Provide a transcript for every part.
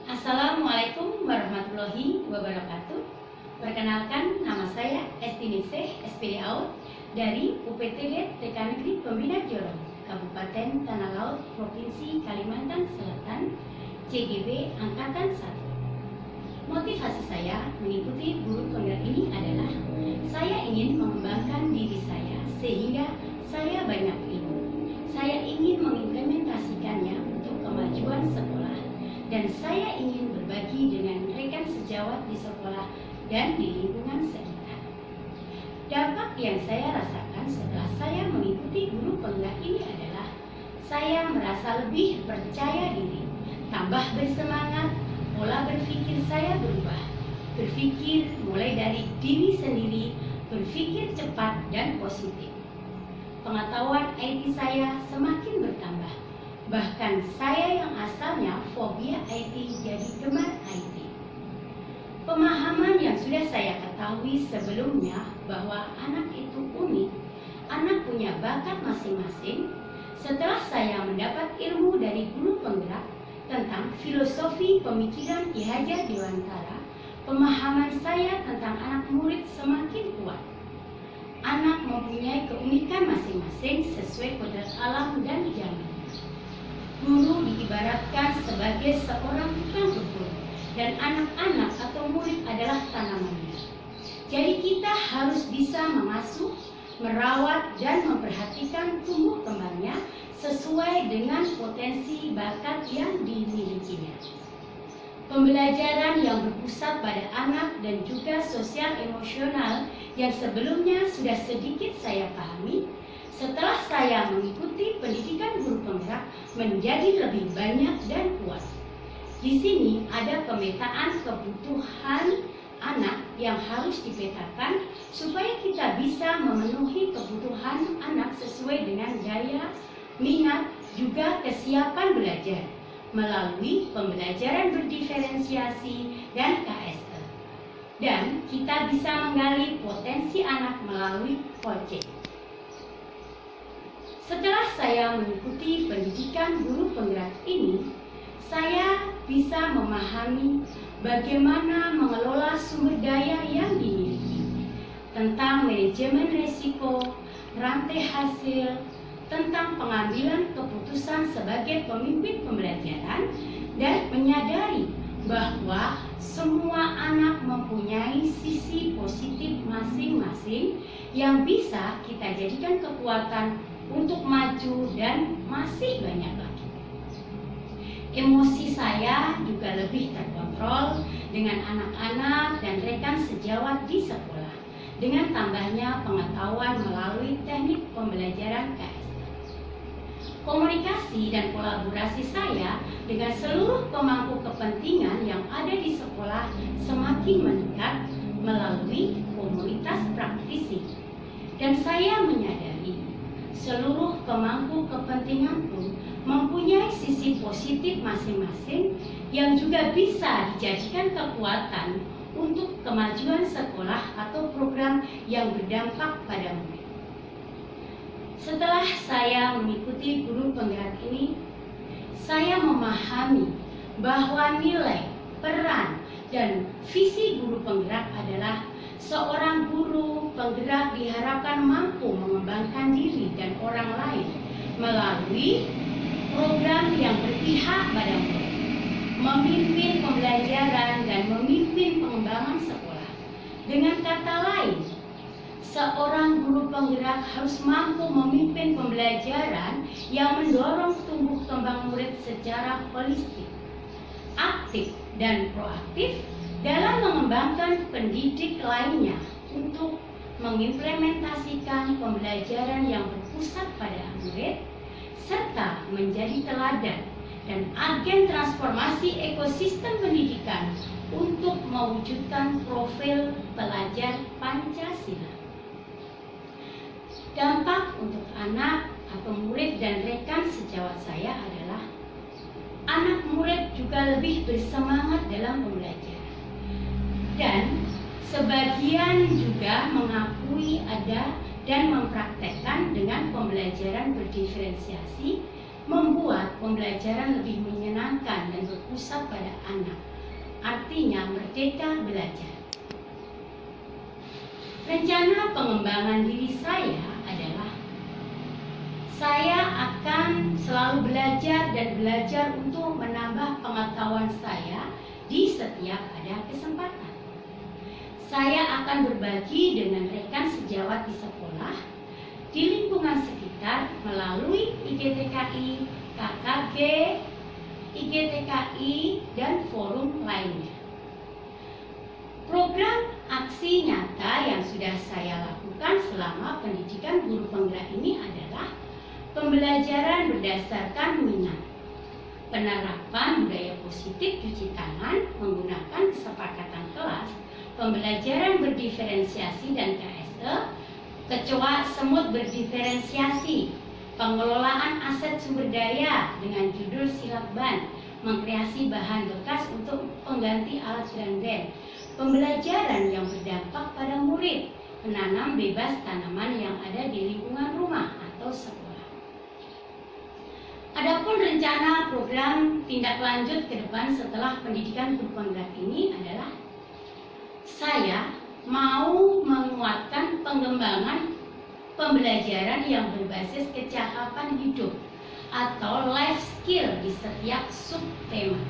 Assalamualaikum warahmatullahi wabarakatuh. Perkenalkan, nama saya Esti Ningsih, SPD AUD dari UPTD TK Negeri Pembina Jorong, Kabupaten Tanah Laut, Provinsi Kalimantan Selatan, CGB Angkatan 1. Motivasi saya mengikuti guru penggerak ini adalah saya ingin mengembangkan diri saya sehingga saya banyak ilmu. Saya ingin mengimplementasikannya untuk kemajuan sekolah, dan saya ingin berbagi dengan rekan sejawat di sekolah dan di lingkungan sekitar. Dampak yang saya rasakan setelah saya mengikuti guru penggerak ini adalah saya merasa lebih percaya diri, tambah bersemangat, pola berpikir saya berubah. Berpikir mulai dari diri sendiri, berpikir cepat dan positif. Pengetahuan IT saya semakin bertambah. Bahkan saya yang asalnya fobia IT jadi gemar IT. Pemahaman yang sudah saya ketahui sebelumnya bahwa anak itu unik, anak punya bakat masing-masing. Setelah saya mendapat ilmu dari guru penggerak tentang filosofi pemikiran Ki Hajar Dewantara, pemahaman saya tentang anak murid semakin kuat. Anak mempunyai keunikan masing-masing sesuai kodrat alam dan zaman. Guru diibaratkan sebagai seorang tukang kebun, dan anak-anak atau murid adalah tanamannya. Jadi kita harus bisa mengasuh, merawat, dan memperhatikan tumbuh kembangnya sesuai dengan potensi bakat yang dimilikinya. Pembelajaran yang berpusat pada anak dan juga sosial emosional yang sebelumnya sudah sedikit saya pahami, setelah saya mengikuti pendidikan guru penggerak menjadi lebih banyak dan kuat. Di sini ada pemetaan kebutuhan anak yang harus dipetakan supaya kita bisa memenuhi kebutuhan anak sesuai dengan gaya, minat, juga kesiapan belajar melalui pembelajaran berdiferensiasi dan KSE. Dan kita bisa menggali potensi anak melalui project. Setelah saya mengikuti pendidikan guru penggerak ini, saya bisa memahami bagaimana mengelola sumber daya yang dimiliki, tentang manajemen risiko, rantai hasil, tentang pengambilan keputusan sebagai pemimpin pembelajaran, dan menyadari bahwa semua anak mempunyai sisi positif masing-masing yang bisa kita jadikan kekuatan untuk maju dan masih banyak lagi. Emosi saya juga lebih terkontrol dengan anak-anak dan rekan sejawat di sekolah dengan tambahnya pengetahuan melalui teknik pembelajaran KSE. Komunikasi dan kolaborasi saya dengan seluruh pemangku kepentingan yang ada di sekolah semakin meningkat melalui komunitas praktisi. Dan saya menyadari seluruh pemangku kepentingan pun mempunyai sisi positif masing-masing yang juga bisa dijadikan kekuatan untuk kemajuan sekolah atau program yang berdampak pada murid. Setelah saya mengikuti guru penggerak ini, saya memahami bahwa nilai, peran, dan visi guru penggerak adalah seorang guru penggerak diharapkan mampu mengembangkan diri dan orang lain melalui program yang berpihak pada murid, memimpin pembelajaran dan memimpin pengembangan sekolah. Dengan kata lain, seorang guru penggerak harus mampu memimpin pembelajaran yang mendorong tumbuh kembang murid secara holistik, aktif dan proaktif dalam mengembangkan pendidik lainnya untuk mengimplementasikan pembelajaran yang berpusat pada murid, serta menjadi teladan dan agen transformasi ekosistem pendidikan untuk mewujudkan profil pelajar Pancasila. Dampak untuk anak atau murid dan rekan sejawat saya adalah anak murid juga lebih bersemangat dalam pembelajaran. Dan sebagian juga mengakui ada dan mempraktekkan dengan pembelajaran berdiferensiasi membuat pembelajaran lebih menyenangkan dan berpusat pada anak. Artinya merdeka belajar. Rencana pengembangan diri saya adalah saya akan selalu belajar dan belajar untuk menambah pengetahuan saya di setiap ada kesempatan. Saya akan berbagi dengan rekan sejawat di sekolah, di lingkungan sekitar melalui IGTKI, KKB, IGTKI, dan forum lainnya. Program aksi nyata yang sudah saya lakukan selama pendidikan guru penggerak ini adalah pembelajaran berdasarkan minat, penerapan budaya positif cuci tangan menggunakan kesepakatan kelas, pembelajaran berdiferensiasi dan KSE, kecoa semut berdiferensiasi, pengelolaan aset sumber daya dengan judul silakban, mengkreasi bahan bekas untuk pengganti alat grandband, pembelajaran yang berdampak pada murid, menanam bebas tanaman yang ada di lingkungan rumah atau sekolah. Adapun rencana program tindak lanjut ke depan setelah pendidikan guru penggerak ini adalah saya mau menguatkan pengembangan pembelajaran yang berbasis kecakapan hidup atau life skill di setiap subtema.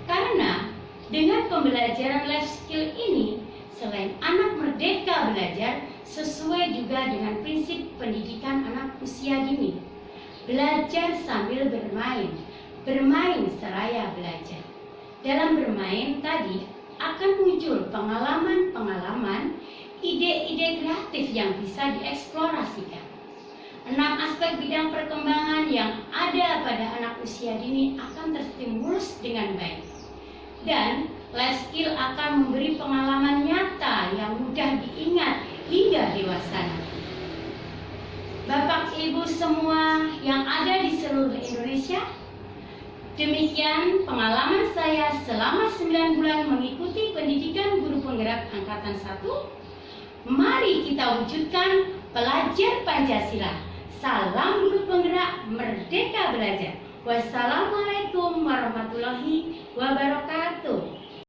Karena dengan pembelajaran life skill ini, selain anak merdeka belajar sesuai juga dengan prinsip pendidikan anak usia dini, belajar sambil bermain, bermain seraya belajar. Dalam bermain tadi akan muncul pengalaman-pengalaman, ide-ide kreatif yang bisa dieksplorasikan. 6 aspek bidang perkembangan yang ada pada anak usia dini akan terstimulus dengan baik. Dan life skill akan memberi pengalaman nyata yang mudah diingat hingga dewasa nanti. Bapak Ibu semua yang ada di seluruh Indonesia, demikian pengalaman saya selama 9 bulan mengikuti pendidikan guru penggerak angkatan 1. Mari kita wujudkan pelajar Pancasila. Salam guru penggerak, merdeka belajar. Wassalamualaikum warahmatullahi wabarakatuh.